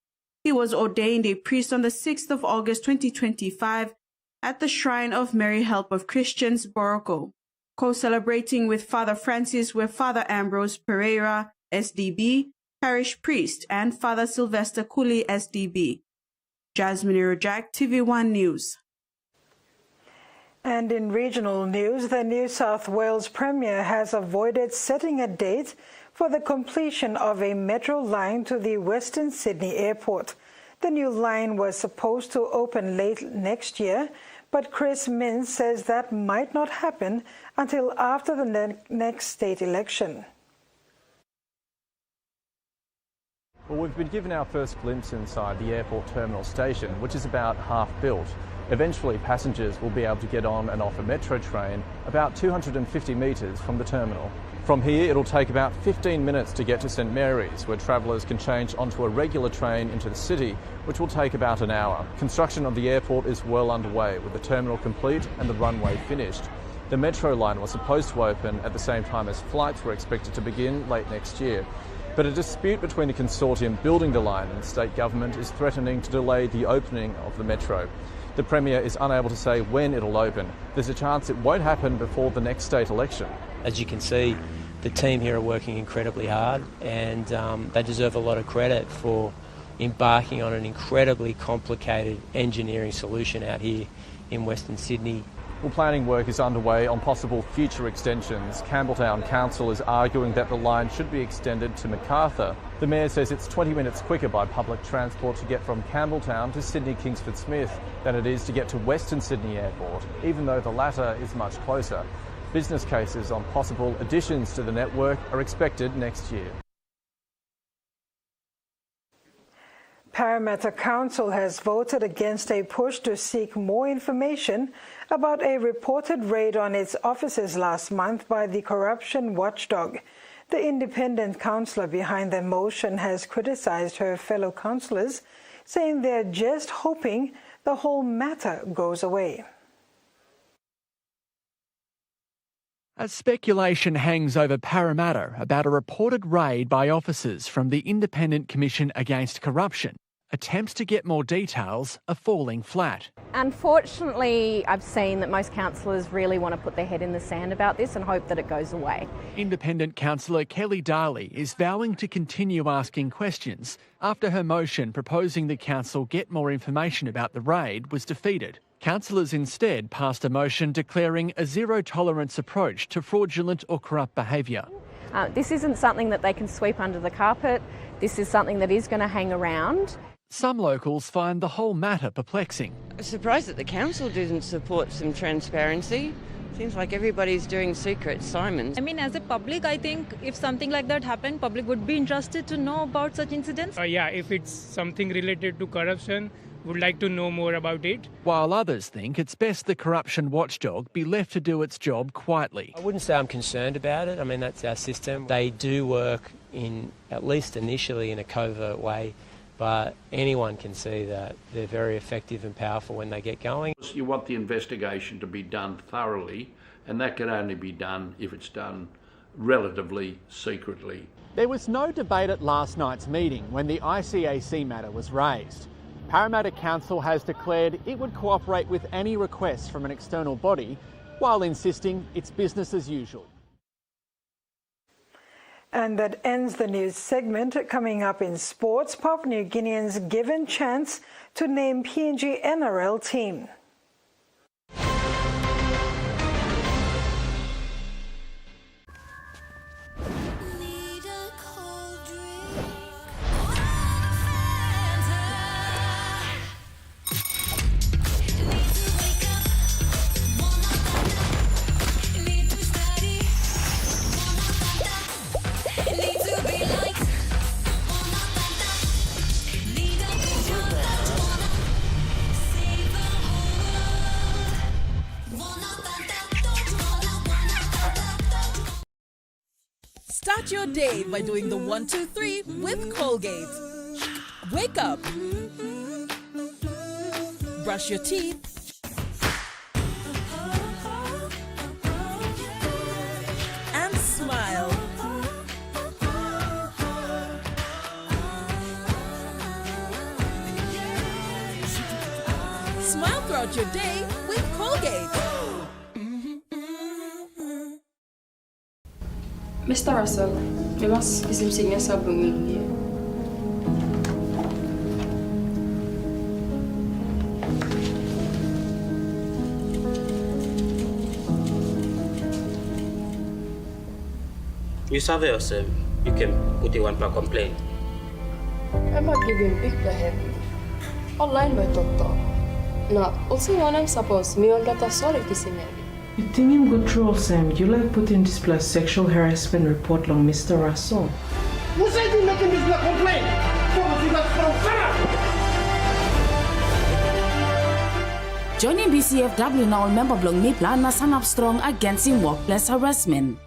He was ordained a priest on the 6th of August 2025 at the Shrine of Mary Help of Christians, Boroko. Co-celebrating with Father Francis were Father Ambrose Pereira, SDB, Parish Priest, and Father Sylvester Cooley, SDB. Jasmine Rojak, TV1 News. And in regional news, the New South Wales Premier has avoided setting a date for the completion of a metro line to the Western Sydney Airport. The new line was supposed to open late next year, but Chris Minns says that might not happen until after the next state election. Well, we've been given our first glimpse inside the airport terminal station, which is about half built. Eventually, passengers will be able to get on and off a metro train about 250 metres from the terminal. From here, it'll take about 15 minutes to get to St Mary's, where travellers can change onto a regular train into the city, which will take about an hour. Construction of the airport is well underway, with the terminal complete and the runway finished. The metro line was supposed to open at the same time as flights were expected to begin late next year. But a dispute between the consortium building the line and the state government is threatening to delay the opening of the metro. The Premier is unable to say when it'll open. There's a chance it won't happen before the next state election. As you can see, the team here are working incredibly hard, and they deserve a lot of credit for embarking on an incredibly complicated engineering solution out here in Western Sydney. Well, planning work is underway on possible future extensions. Campbelltown Council is arguing that the line should be extended to Macarthur. The Mayor says it's 20 minutes quicker by public transport to get from Campbelltown to Sydney Kingsford Smith than it is to get to Western Sydney Airport, even though the latter is much closer. Business cases on possible additions to the network are expected next year. Parramatta Council has voted against a push to seek more information about a reported raid on its offices last month by the corruption watchdog. The independent councillor behind the motion has criticised her fellow councillors, saying they're just hoping the whole matter goes away. As speculation hangs over Parramatta about a reported raid by officers from the Independent Commission Against Corruption, attempts to get more details are falling flat. Unfortunately, I've seen that most councillors really want to put their head in the sand about this and hope that it goes away. Independent councillor Kelly Darley is vowing to continue asking questions after her motion proposing the council get more information about the raid was defeated. Councillors instead passed a motion declaring a zero-tolerance approach to fraudulent or corrupt behaviour. This isn't something that they can sweep under the carpet. This is something that is going to hang around. Some locals find the whole matter perplexing. I'm surprised that the council didn't support some transparency. Seems like everybody's doing secret Simons. I mean, as a public, I think if something like that happened, public would be interested to know about such incidents. Yeah, if it's something related to corruption, would like to know more about it. While others think it's best the corruption watchdog be left to do its job quietly. I wouldn't say I'm concerned about it. I mean, that's our system. They do work in, at least initially, in a covert way, but anyone can see that they're very effective and powerful when they get going. You want the investigation to be done thoroughly, and that can only be done if it's done relatively secretly. There was no debate at last night's meeting when the ICAC matter was raised. Parramatta Council has declared it would cooperate with any requests from an external body while insisting it's business as usual. And that ends the news segment. Coming up in sports, Papua New Guineans given chance to name PNG NRL team. Start your day by doing the 1, 2, 3 with Colgate. Wake up. Brush your teeth. And smile. Smile throughout your day with Colgate. Mr. Russell, bebas isim-signya sa pamilya. You survey yourself, you can put in one per complaint. I'm not giving big the heavy. Online by Toto. Na, also one I'm supposed me on data sorry kisimeli. You think him good troll, Sam? You like putting this plus sexual harassment report on Mr. Russell? Who said you making this black complaint? Joining BCFW na all member blong ni plan na sanap strong against workplace harassment.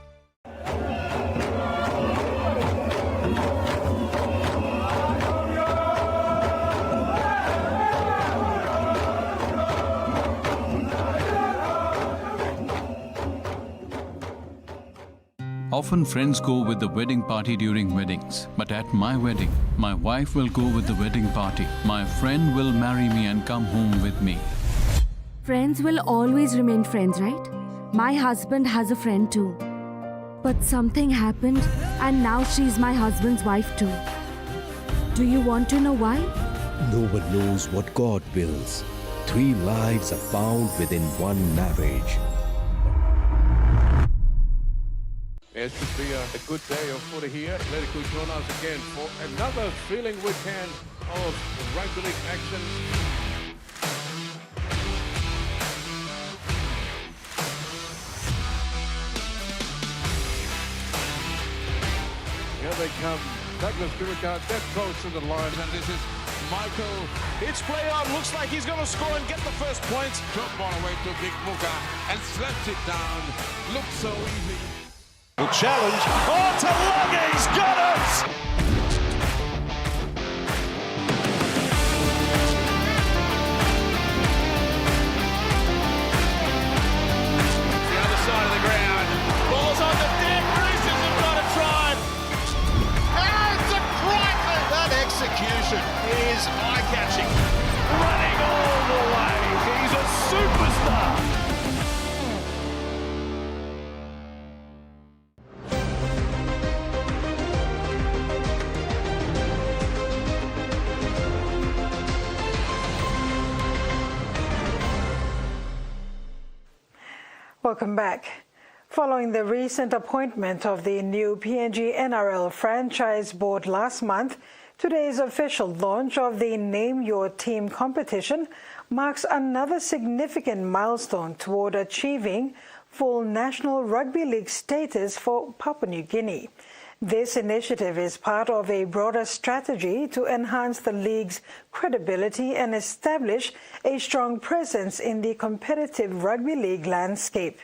Often friends go with the wedding party during weddings, but at my wedding, my wife will go with the wedding party. My friend will marry me and come home with me. Friends will always remain friends, right? My husband has a friend too. But something happened and now she's my husband's wife too. Do you want to know why? No one knows what God wills. 3 lives are bound within one marriage. It should be a good day of footy here. Let it join us again for another thrilling weekend of rugby league action. Here they come. Douglas Biricard, that close to the line, and this is Michael. It's play on. Looks like he's going to score and get the first point. Drop ball away to Big Muka and slaps it down. Looks so easy. Challenge. Oh, Talaga, he's got it! The other side of the ground. is eye-catching. Running all the way. He's a superstar. Welcome back. Following the recent appointment of the new PNG NRL franchise board last month, today's official launch of the Name Your Team competition marks another significant milestone toward achieving full National Rugby League status for Papua New Guinea. This initiative is part of a broader strategy to enhance the league's credibility and establish a strong presence in the competitive rugby league landscape.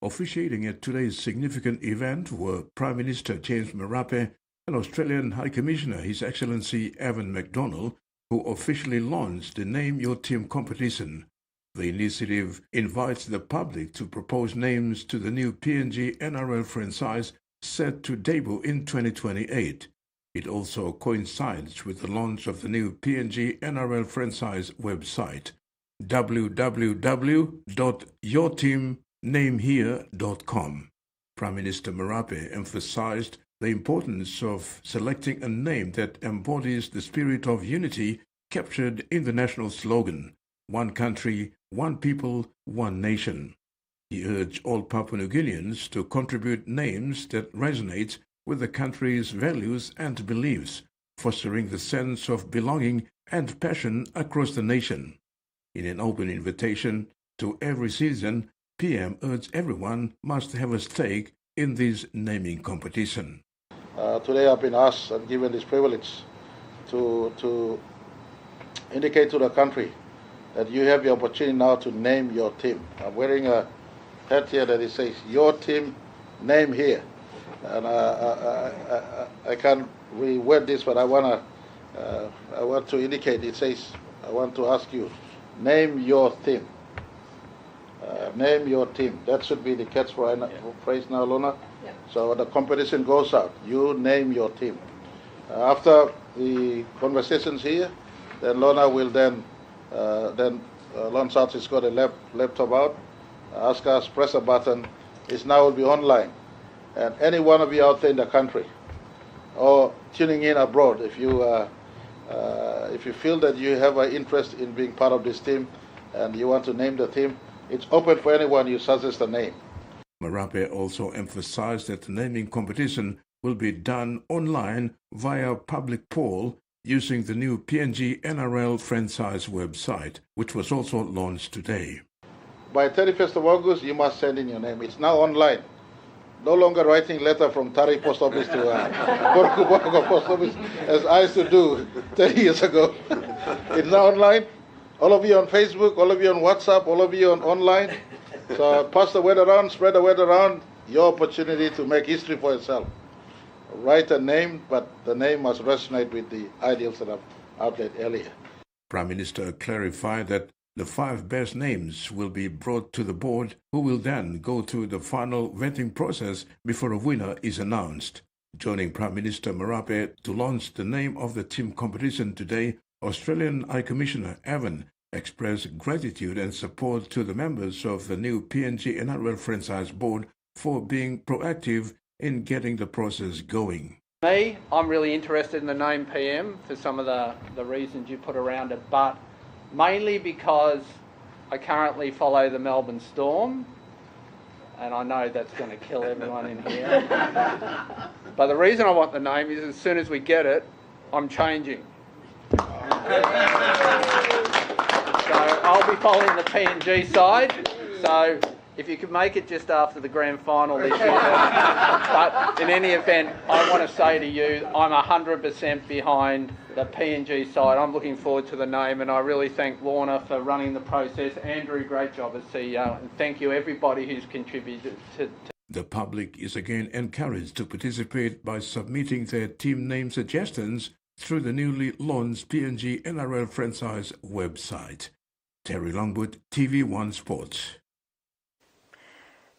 Officiating at today's significant event were Prime Minister James Marape and Australian High Commissioner His Excellency Evan McDonnell, who officially launched the Name Your Team competition. The initiative invites the public to propose names to the new PNG NRL franchise set to debut in 2028. It also coincides with the launch of the new PNG NRL franchise website, www.yourteamnamehere.com. Prime Minister Marape emphasized the importance of selecting a name that embodies the spirit of unity captured in the national slogan, "One country, one people, one nation." He urged all Papua New Guineans to contribute names that resonate with the country's values and beliefs, fostering the sense of belonging and passion across the nation. In an open invitation to every citizen, PM urged everyone must have a stake in this naming competition. Today I've been asked and given this privilege to indicate to the country that you have the opportunity now to name your team. I'm wearing a hat here that it says, "Your team, name here." And I can't reword this, but I want to indicate, it says, I want to ask you, name your team. Name your team. That should be the catchphrase now, Lorna. Yeah. So the competition goes out. You name your team. After the conversations here, then Lorna will launch out. She's got a laptop out. Ask us, press a button. It now will be online. And any one of you out there in the country, or tuning in abroad, if you feel that you have an interest in being part of this team and you want to name the team, it's open for anyone you suggest a name. Marape also emphasized that the naming competition will be done online via public poll using the new PNG NRL franchise website, which was also launched today. By 31st of August, you must send in your name. It's now online. No longer writing letter from Tari Post Office to Borku Post Office, as I used to do 10 years ago. It's now online. All of you on Facebook, all of you on WhatsApp, all of you on online. So pass the word around, spread the word around. Your opportunity to make history for yourself. Write a name, but the name must resonate with the ideals that I've outlined earlier. Prime Minister clarified that the 5 best names will be brought to the board, who will then go through the final vetting process before a winner is announced. Joining Prime Minister Marape to launch the Name of the Team competition today, Australian High Commissioner Evan expressed gratitude and support to the members of the new PNG NRL franchise board for being proactive in getting the process going. Me, I'm really interested in the name PM for some of the reasons you put around it, but mainly because I currently follow the Melbourne Storm, and I know that's going to kill everyone in here. But the reason I want the name is as soon as we get it, I'm changing. So I'll be following the PNG side. So if you could make it just after the grand final this year. But in any event, I want to say to you, I'm 100% behind the PNG side. I'm looking forward to the name, and I really thank Lorna for running the process. Andrew, great job as CEO, and thank you everybody who's contributed to. The public is again encouraged to participate by submitting their team name suggestions through the newly launched PNG NRL franchise website. Terry Longwood, TV1 Sports.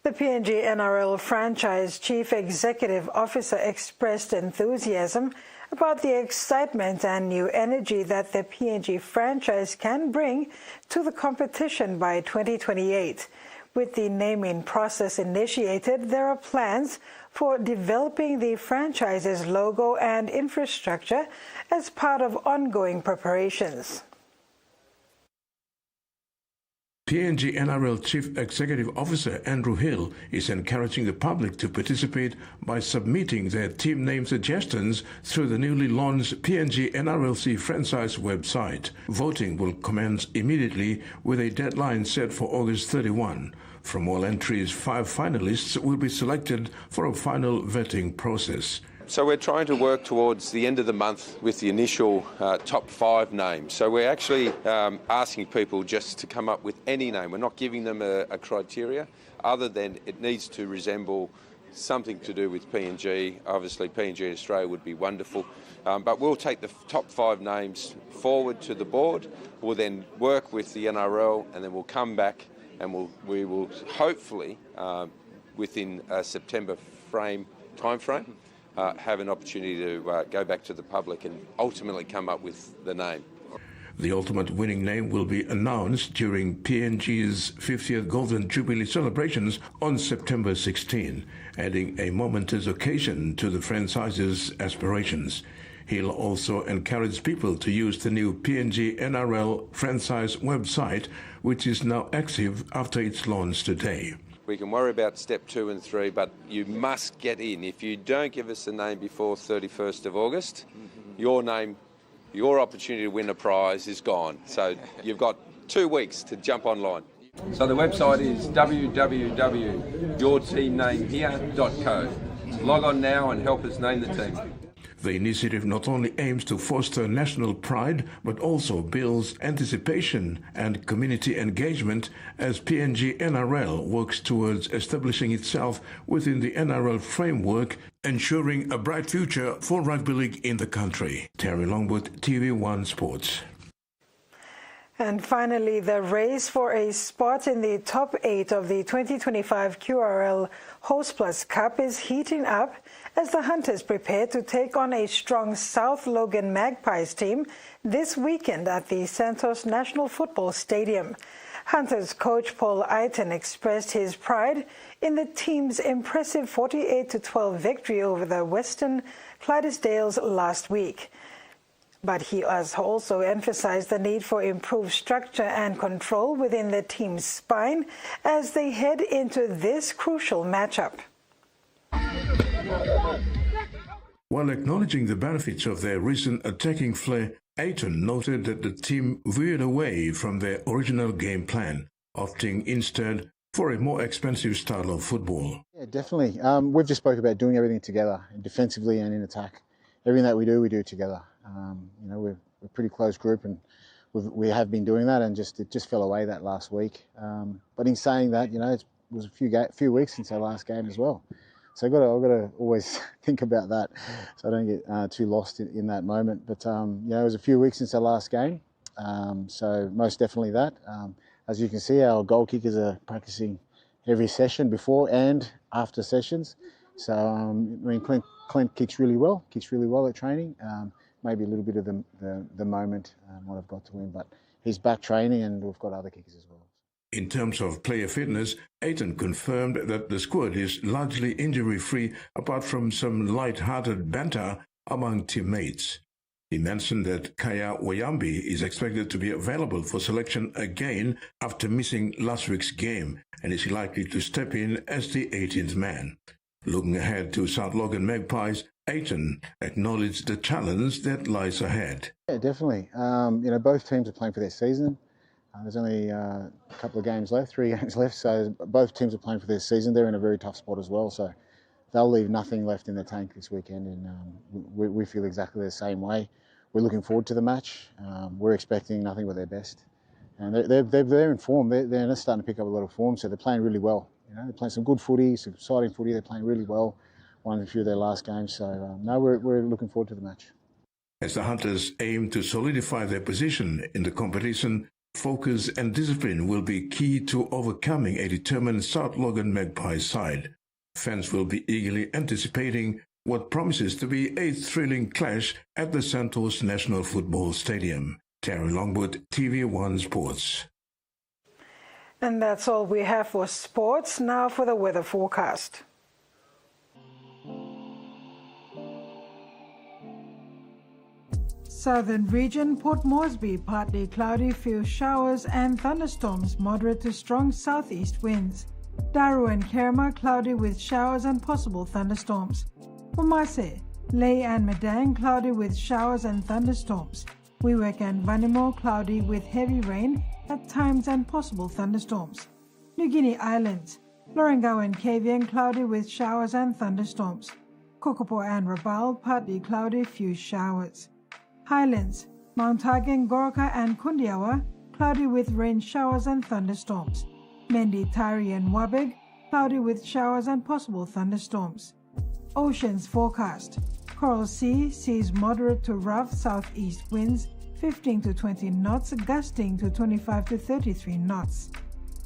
The PNG NRL franchise chief executive officer expressed enthusiasm about the excitement and new energy that the PNG franchise can bring to the competition by 2028. With the naming process initiated, there are plans for developing the franchise's logo and infrastructure as part of ongoing preparations. PNG NRL Chief Executive Officer Andrew Hill is encouraging the public to participate by submitting their team name suggestions through the newly launched PNG NRLC franchise website. Voting will commence immediately with a deadline set for August 31. From all entries, 5 finalists will be selected for a final vetting process. So we're trying to work towards the end of the month with the initial top 5 names. So we're actually asking people just to come up with any name. We're not giving them a criteria other than it needs to resemble something to do with PNG. Obviously PNG Australia would be wonderful. But we'll take the top 5 names forward to the board. We'll then work with the NRL and then we'll come back and we will hopefully within a September time frame have an opportunity to go back to the public and ultimately come up with the name. The ultimate winning name will be announced during PNG's 50th Golden Jubilee celebrations on September 16, adding a momentous occasion to the franchise's aspirations. He'll also encourage people to use the new PNG NRL franchise website, which is now active after its launch today. We can worry about step 2 and 3, but you must get in. If you don't give us a name before 31st of August, your name, your opportunity to win a prize is gone. So you've got 2 weeks to jump online. So the website is www.yourteamnamehere.co. Log on now and help us name the team. The initiative not only aims to foster national pride, but also builds anticipation and community engagement as PNG NRL works towards establishing itself within the NRL framework, ensuring a bright future for rugby league in the country. Terry Longwood, TV1 Sports. And finally, the race for a spot in the top 8 of the 2025 QRL Host Plus Cup is heating up as the Hunters prepare to take on a strong South Logan Magpies team this weekend at the Santos National Football Stadium. Hunters coach Paul Eitan expressed his pride in the team's impressive 48-12 victory over the Western Clydesdales last week. But he has also emphasized the need for improved structure and control within the team's spine as they head into this crucial matchup. While acknowledging the benefits of their recent attacking flair, Eitan noted that the team veered away from their original game plan, opting instead for a more expensive style of football. Yeah, definitely. We've just spoke about doing everything together, defensively and in attack. Everything that we do together. We're a pretty close group, and we have been doing that, and it just fell away that last week. But in saying that, it was a few weeks since our last game as well. So I've got to always think about that, so I don't get too lost in that moment. But it was a few weeks since our last game, so most definitely that. As you can see, our goal kickers are practicing every session before and after sessions. So Clint kicks really well at training. Maybe a little bit of the moment what I've got to him, but he's back training and we've got other kickers as well. In terms of player fitness, Eitan confirmed that the squad is largely injury-free apart from some light-hearted banter among teammates. He mentioned that Kaya Wayambi is expected to be available for selection again after missing last week's game and is likely to step in as the 18th man. Looking ahead to South Logan Magpies, Eitan acknowledged the challenge that lies ahead. Yeah, definitely. Both teams are playing for their season. There's only a couple of games left, 3 games left, so both teams are playing for their season. They're in a very tough spot as well, so they'll leave nothing left in the tank this weekend, and we feel exactly the same way. We're looking forward to the match. We're expecting nothing but their best. And they're in form. They're starting to pick up a lot of form, so they're playing really well. They're playing some good footy, some exciting footy. They're playing really well. Won a few of their last games, so we're looking forward to the match. As the Hunters aim to solidify their position in the competition, Focus and discipline will be key to overcoming a determined South Logan Magpies side. Fans will be eagerly anticipating what promises to be a thrilling clash at the Santos National Football Stadium. Terry Longwood, TV1 Sports. And that's all we have for sports. Now for the weather forecast. Southern region, Port Moresby, partly cloudy, few showers and thunderstorms, moderate to strong southeast winds. Daru and Kerma, cloudy with showers and possible thunderstorms. Umase, Ley and Madang, cloudy with showers and thunderstorms. Wewak and Vanimo, cloudy with heavy rain at times and possible thunderstorms. New Guinea Islands, Lorengau and Kavieng, cloudy with showers and thunderstorms. Kokopo and Rabaul, partly cloudy, few showers. Highlands, Mount Hagen, Goroka and Kundiawa, cloudy with rain showers and thunderstorms. Mendi, Tari and Wabeg, cloudy with showers and possible thunderstorms. Oceans forecast. Coral Sea, seas moderate to rough southeast winds, 15 to 20 knots, gusting to 25 to 33 knots.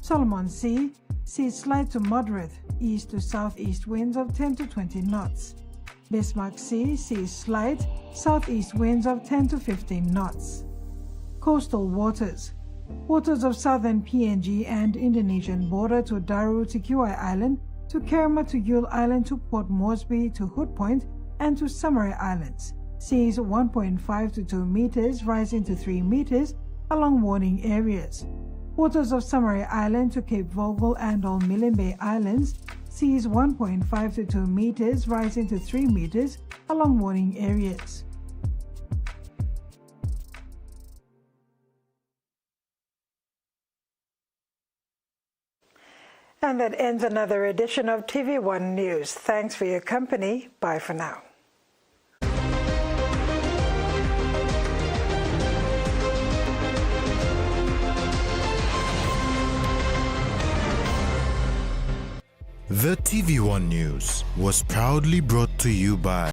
Solomon Sea, seas slight to moderate, east to southeast winds of 10 to 20 knots. Bismarck Sea, seas slight, southeast winds of 10 to 15 knots. Coastal waters. Waters of southern PNG and Indonesian border to Daru to Kiwai Island, to Kerma to Yule Island to Port Moresby to Hood Point and to Samarai Islands. Seas 1.5 to 2 meters, rising to 3 meters along warning areas. Waters of Samarai Island to Cape Vogel and all Millen Bay Islands. Seas 1.5 to 2 meters, rising to 3 meters along warning areas. And that ends another edition of TV1 News. Thanks for your company. Bye for now. The TV1 News was proudly brought to you by